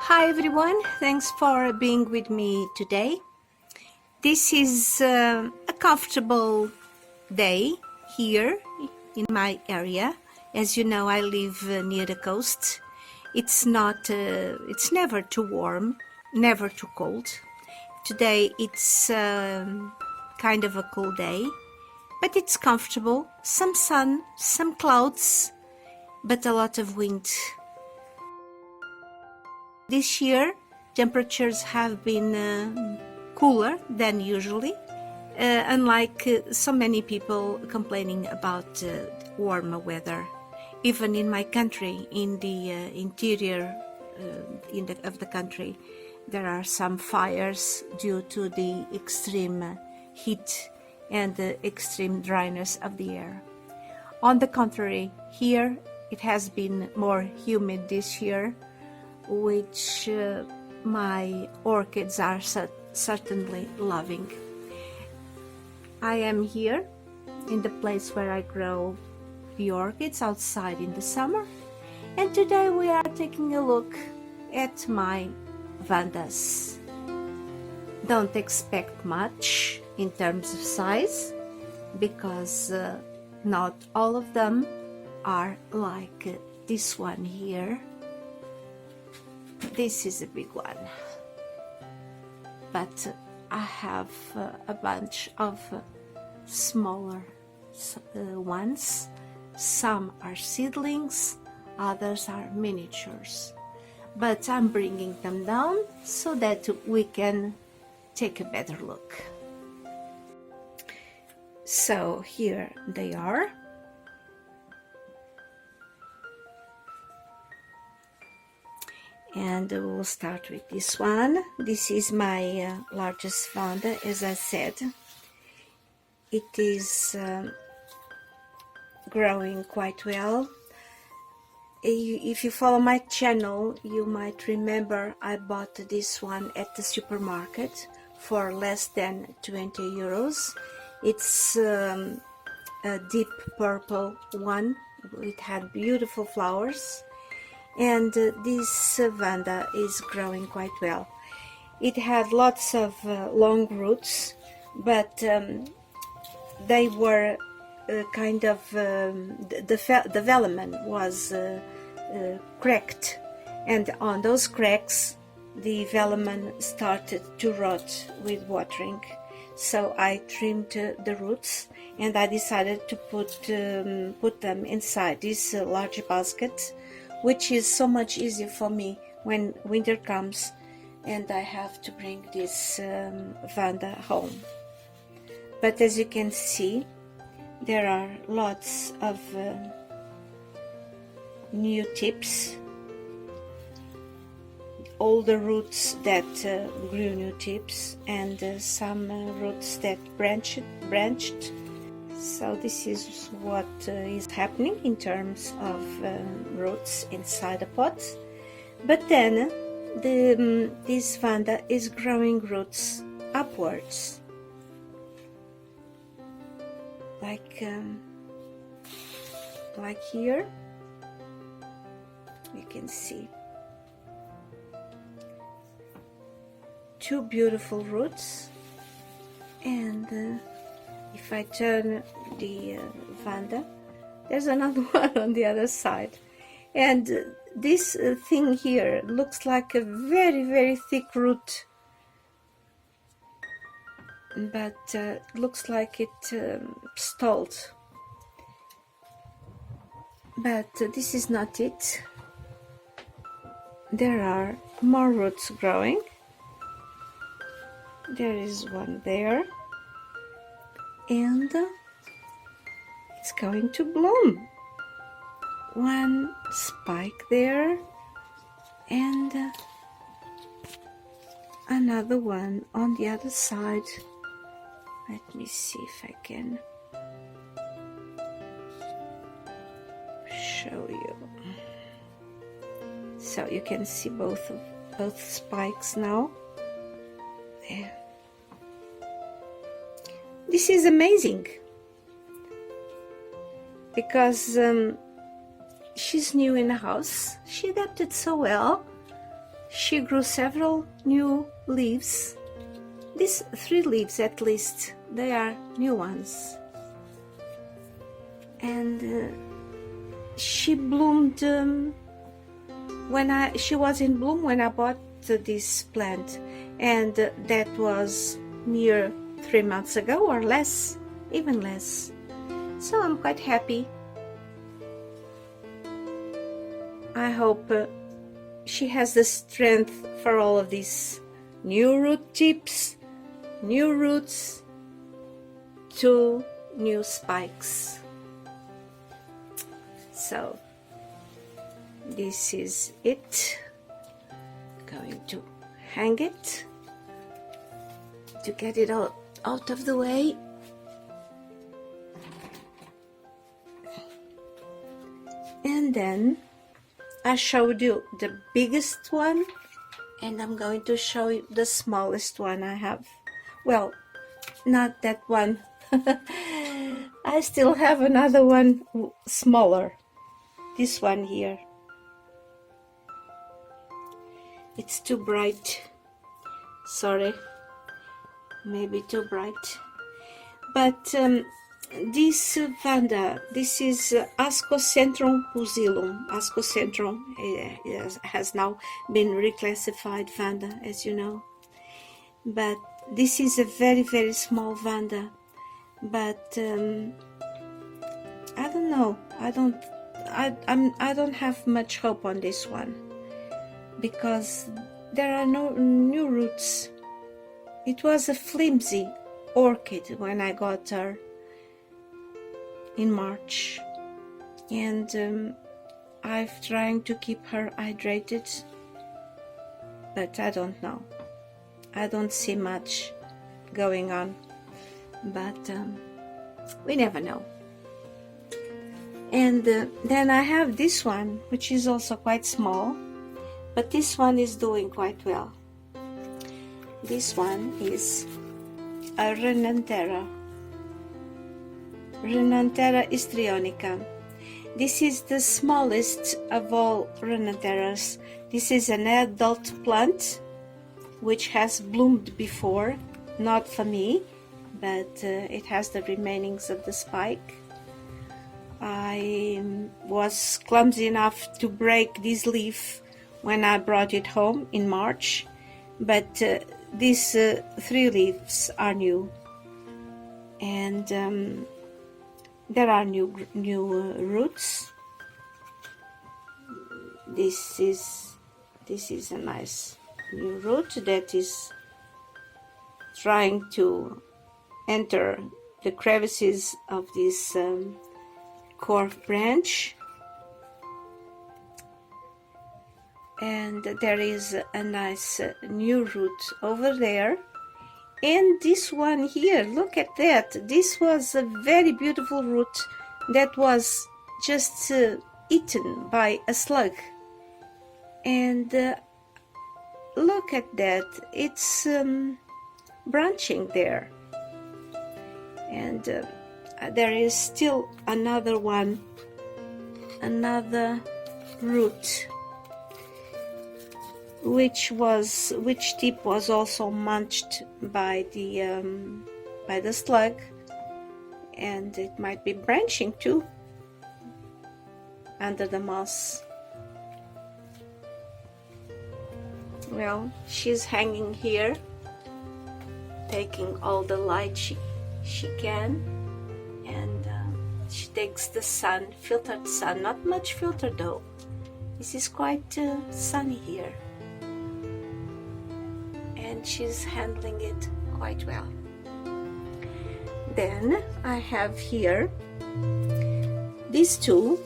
Hi everyone, thanks for being with me today. This is a comfortable day here in my area. As you know, I live near the coast. It's never too warm, never too cold. Today it's kind of a cool day, but it's comfortable. Some sun, some clouds, but a lot of wind. This year, temperatures have been cooler than usually, unlike so many people complaining about warmer weather. Even in my country, in the interior of the country, there are some fires due to the extreme heat and the extreme dryness of the air. On the contrary, here it has been more humid this year, which my orchids are certainly loving. I am here in the place where I grow the orchids outside in the summer, and today we are taking a look at my Vandas. Don't expect much in terms of size, because not all of them are like this one here. This is a big one, but I have a bunch of smaller ones. Some are seedlings, others are miniatures, but I'm bringing them down so that we can take a better look. So here they are. And we'll start with this one. This is my largest Vanda, as I said. It is growing quite well. If you follow my channel, you might remember I bought this one at the supermarket for less than 20 euros. It's a deep purple one. It had beautiful flowers. And this Vanda is growing quite well. It had lots of long roots, but they were kind of, the velamen was cracked, and on those cracks the velamen started to rot with watering. So I trimmed the roots, and I decided to put them inside this large basket, which is so much easier for me when winter comes and I have to bring this Vanda home. But as you can see, there are lots of new tips, all the roots that grew new tips, and some roots that branched. So this is what is happening in terms of roots inside the pot. But then this Vanda is growing roots upwards, like here. You can see two beautiful roots, and if I turn the Vanda, there's another one on the other side. And this thing here looks like a very, very thick root, but looks like it stalled. But this is not it. There are more roots growing. There is one there. And it's going to bloom. One spike there, and another one on the other side. Let me see if I can show you. So you can see both spikes now. There. This is amazing, because she's new in the house. She adapted so well she grew several new leaves. These 3 leaves at least, they are new ones. And she bloomed she was in bloom when I bought this plant, and that was near 3 months ago or less, even less. So I'm quite happy. I hope she has the strength for all of these new root tips, new roots, 2 new spikes. So this is it. Going to hang it to get it all out of the way. And then I showed you the biggest one, and I'm going to show you the smallest one I have. Well, not that one. I still have another one smaller. This one here. It's too bright. Sorry. Maybe too bright. But this Vanda, this is Ascocentrum pusillum. Ascocentrum has now been reclassified Vanda, as you know. But this is a very, very small Vanda. But I don't know. I don't have much hope on this one, because there are no new roots. It was a flimsy orchid when I got her in March, and I'm trying to keep her hydrated, but I don't know. I don't see much going on, but we never know. And then I have this one, which is also quite small, but this one is doing quite well. This one is a Renanthera histrionica. This is the smallest of all Renantheras. This is an adult plant which has bloomed before, not for me, but it has the remainings of the spike. I was clumsy enough to break this leaf when I brought it home in March, but these 3 leaves are new, and there are new roots. This is a nice new root that is trying to enter the crevices of this core branch, and there is a nice new root over there. And this one here, look at that. This was a very beautiful root that was just eaten by a slug, and look at that, it's branching there. And there is still another one, another root, which tip was also munched by the slug, and it might be branching too under the moss. Well, she's hanging here, taking all the light she can, and she takes the sun, filtered sun, not much filter though. This is quite sunny here, and she's handling it quite well. Then I have here these 2.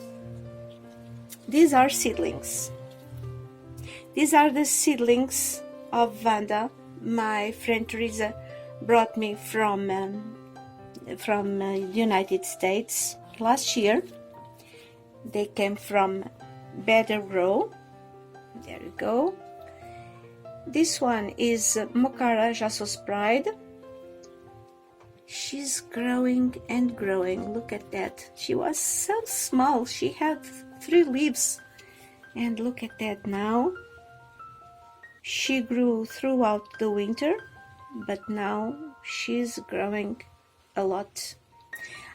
These are seedlings. These are the seedlings of Vanda. My friend Teresa brought me from United States last year. They came from Better Grow. There you go. This one is Mocara Jassos Pride. She's growing and growing. Look at that. She was so small. She had 3 leaves, and look at that now. She grew throughout the winter, but now she's growing a lot.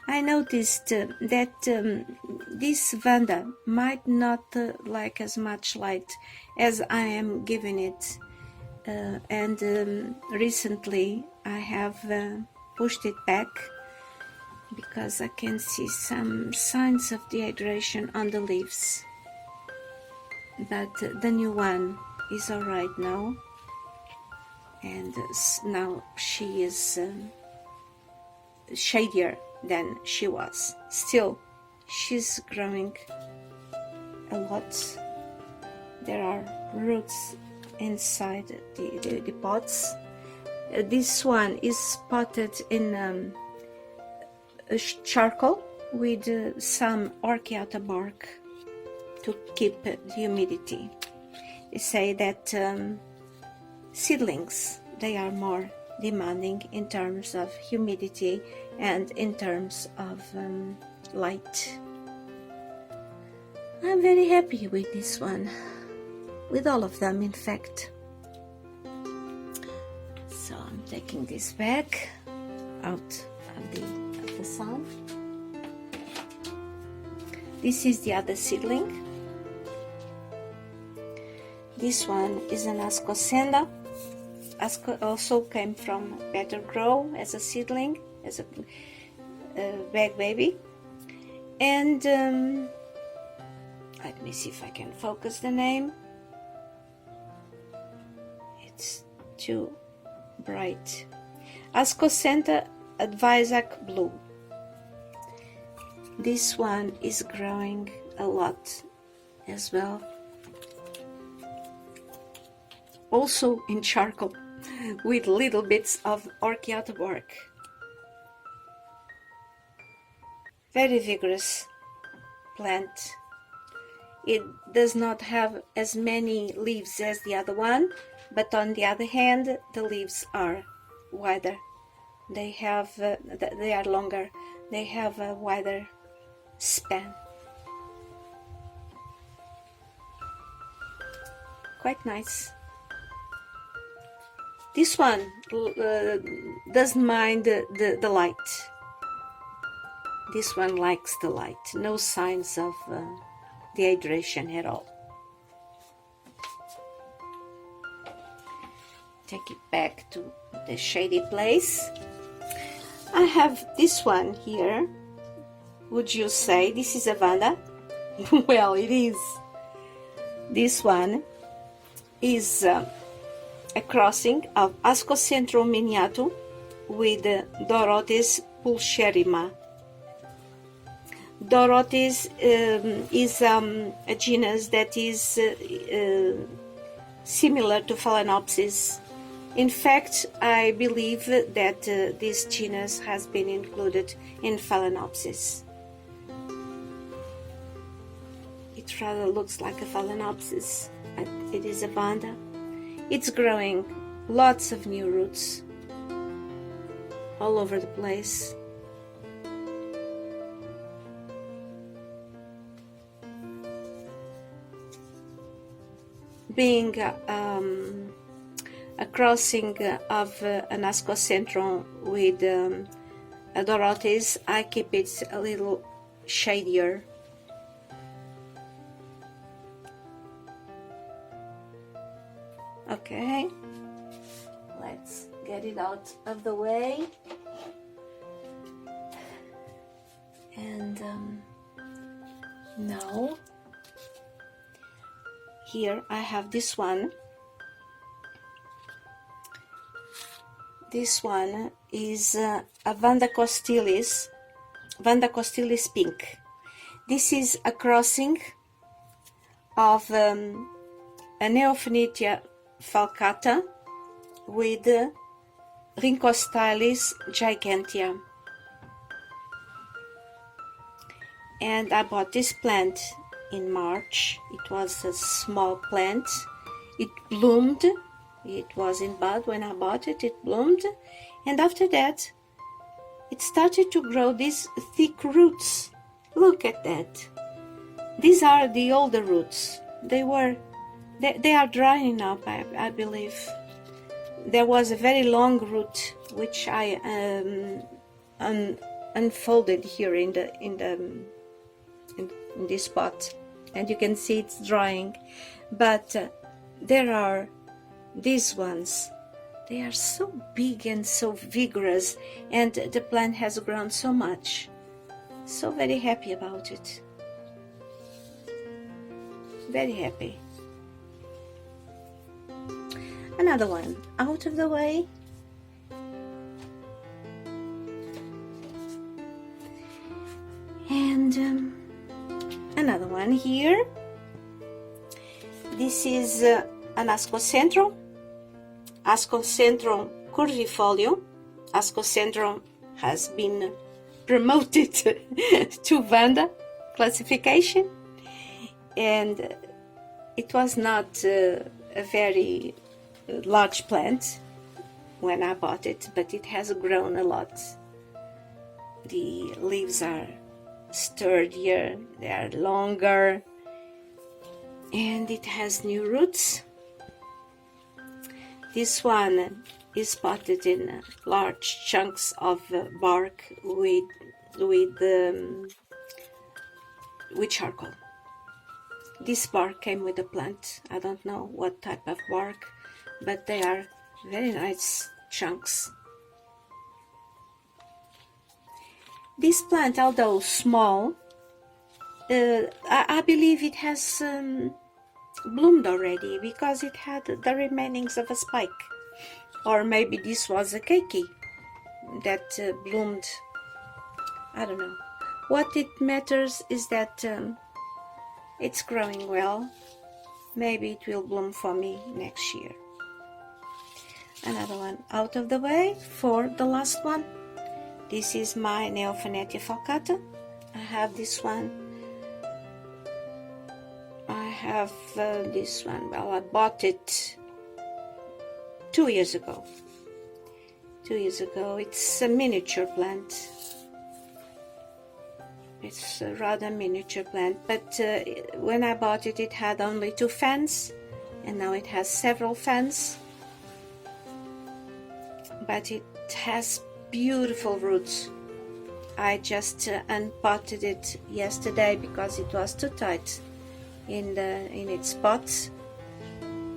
I noticed that this Vanda might not like as much light as I am giving it, and recently I have pushed it back because I can see some signs of dehydration on the leaves. But the new one is alright now, and now she is shadier than she was. Still, she's growing a lot. There are roots inside the pots. This one is potted in charcoal with some orchiata bark to keep the humidity. They say that seedlings, they are more demanding in terms of humidity and in terms of light. I'm very happy with this one, with all of them in fact. So I'm taking this back out of the sun. This is the other seedling. This one is an ascosenda. Also came from Better Grow as a seedling, as a bag baby. And let me see if I can focus the name. It's too bright. Ascosenda Advisac Blue. This one is growing a lot as well. Also in charcoal, with little bits of orchiata bark. Very vigorous plant. It does not have as many leaves as the other one, but on the other hand, the leaves are wider. They are longer. They have a wider span. Quite nice. This one doesn't mind the light. This one likes the light. No signs of dehydration at all. Take it back to the shady place. I have this one here. Would you say this is a Vanda? Well, it is. This one is a crossing of Ascocentrum miniatum with Dorotis pulcherrima. Dorotis is a genus that is similar to Phalaenopsis. In fact, I believe that this genus has been included in Phalaenopsis. It rather looks like a Phalaenopsis, but it is a Vanda. It's growing lots of new roots all over the place. Being a crossing of an Ascocentrum with a Dorotis, I keep it a little shadier. Okay, let's get it out of the way. And now, here I have this one. This one is a Vanda costylis pink. This is a crossing of a Neophenitia falcata with Rhynchostylis gigantea. And I bought this plant in March. It was a small plant. It bloomed. It was in bud when I bought it. It bloomed, and after that it started to grow these thick roots. Look at that. These are the older roots. They were They are drying up, I believe. There was a very long root which I unfolded here in this pot, and you can see it's drying. But there are these ones. They are so big and so vigorous, and the plant has grown so much. So very happy about it. Very happy. Another one out of the way. And another one here. This is an Ascocentrum curvifolio. Ascocentrum has been promoted to Vanda classification, and it was not a very large plant when I bought it, but it has grown a lot. The leaves are sturdier, they are longer, and it has new roots. This one is potted in large chunks of bark with charcoal. This bark came with the plant. I don't know what type of bark, but they are very nice chunks. This plant, although small, I believe it has bloomed already, because it had the remainings of a spike. Or maybe this was a keiki that bloomed. I don't know. What it matters is that it's growing well. Maybe it will bloom for me next year. Another one out of the way for the last one. This is my Neophanetia falcata. I have this one. I have this one. Well, I bought it 2 years ago. 2 years ago. It's a miniature plant. It's a rather miniature plant, but when I bought it, it had only 2 fans, and now it has several fans. But it has beautiful roots. I just unpotted it yesterday because it was too tight in its pot,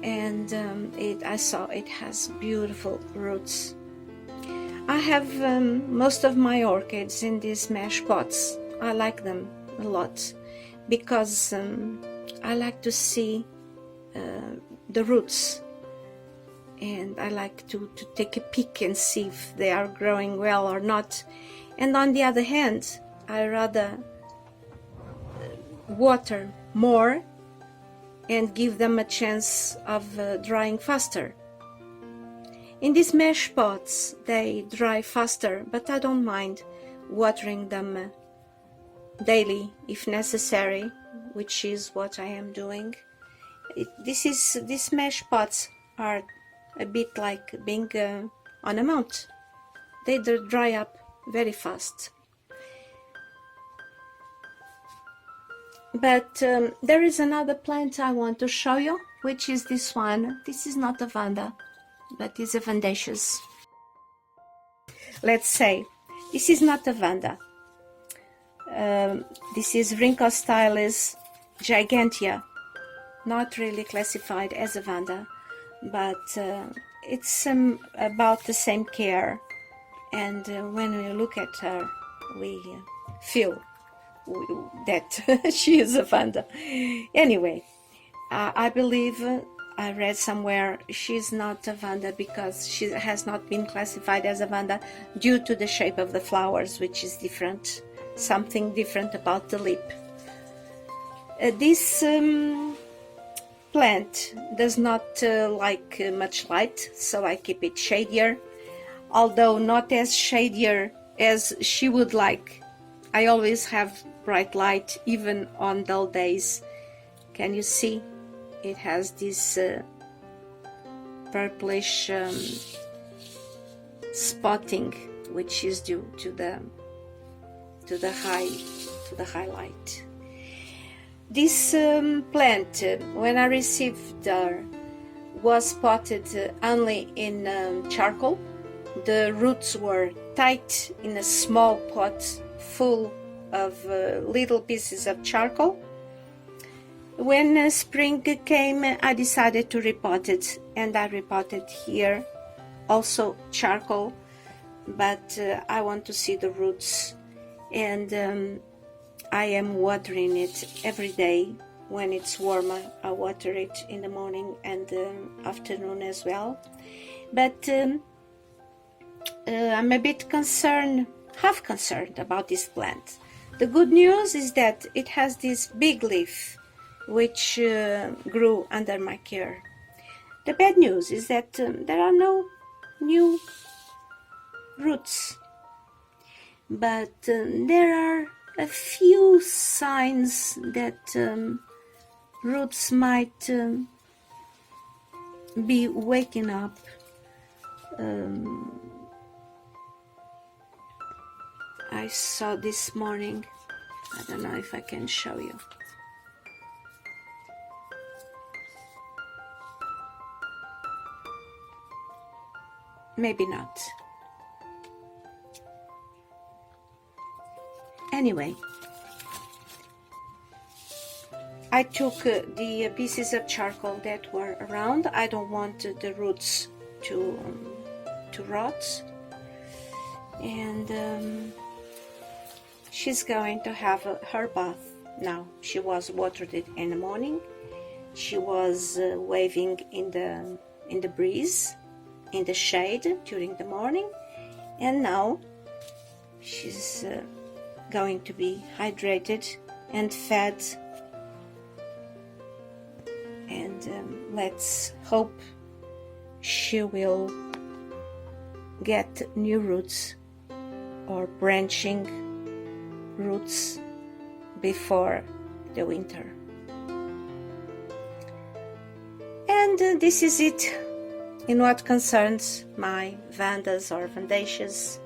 and I saw it has beautiful roots. I have most of my orchids in these mesh pots. I like them a lot because I like to see the roots, and I like to take a peek and see if they are growing well or not. And on the other hand, I rather water more and give them a chance of drying faster. In these mesh pots, they dry faster, but I don't mind watering them daily if necessary, which is what I am doing. These mesh pots are a bit like being on a mount. They dry up very fast. But there is another plant I want to show you, which is this one. This is not a Vanda, but is a Vandaceous. Let's say this is not a Vanda. This is Rhynchostylis gigantea, not really classified as a Vanda, but it's about the same care, and when we look at her, we feel that she is a Vanda. Anyway, I believe I read somewhere she's not a Vanda because she has not been classified as a Vanda due to the shape of the flowers, which is different. Something different about the lip. This plant does not like much light, so I keep it shadier, although not as shadier as she would like. I always have bright light even on dull days. Can you see? It has this purplish spotting, which is due to the highlight. This plant, when I received her, was potted only in charcoal. The roots were tight in a small pot full of little pieces of charcoal. When spring came, I decided to repot it, and I repotted here, also charcoal, but I want to see the roots, and I am watering it every day. When it's warmer, I water it in the morning and afternoon as well. But I'm a bit half concerned about this plant. The good news is that it has this big leaf which grew under my care. The bad news is that there are no new roots, but there are a few signs that roots might be waking up. I saw this morning, I don't know if I can show you. Maybe not. Anyway, I took the pieces of charcoal that were around. I don't want the roots to rot. And she's going to have her bath now. She was watered it in the morning. She was waving in the breeze, in the shade during the morning, and now she's going to be hydrated and fed, and let's hope she will get new roots or branching roots before the winter. And this is it in what concerns my Vandas or Vandaceas.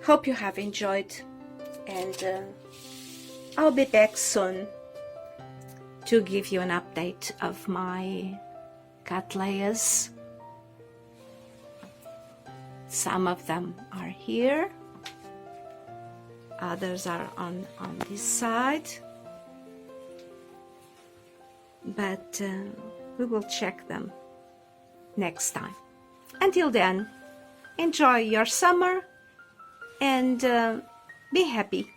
Hope you have enjoyed, and I'll be back soon to give you an update of my Cattleyas. Some of them are here, others are on this side, but we will check them next time. Until then, enjoy your summer and be happy.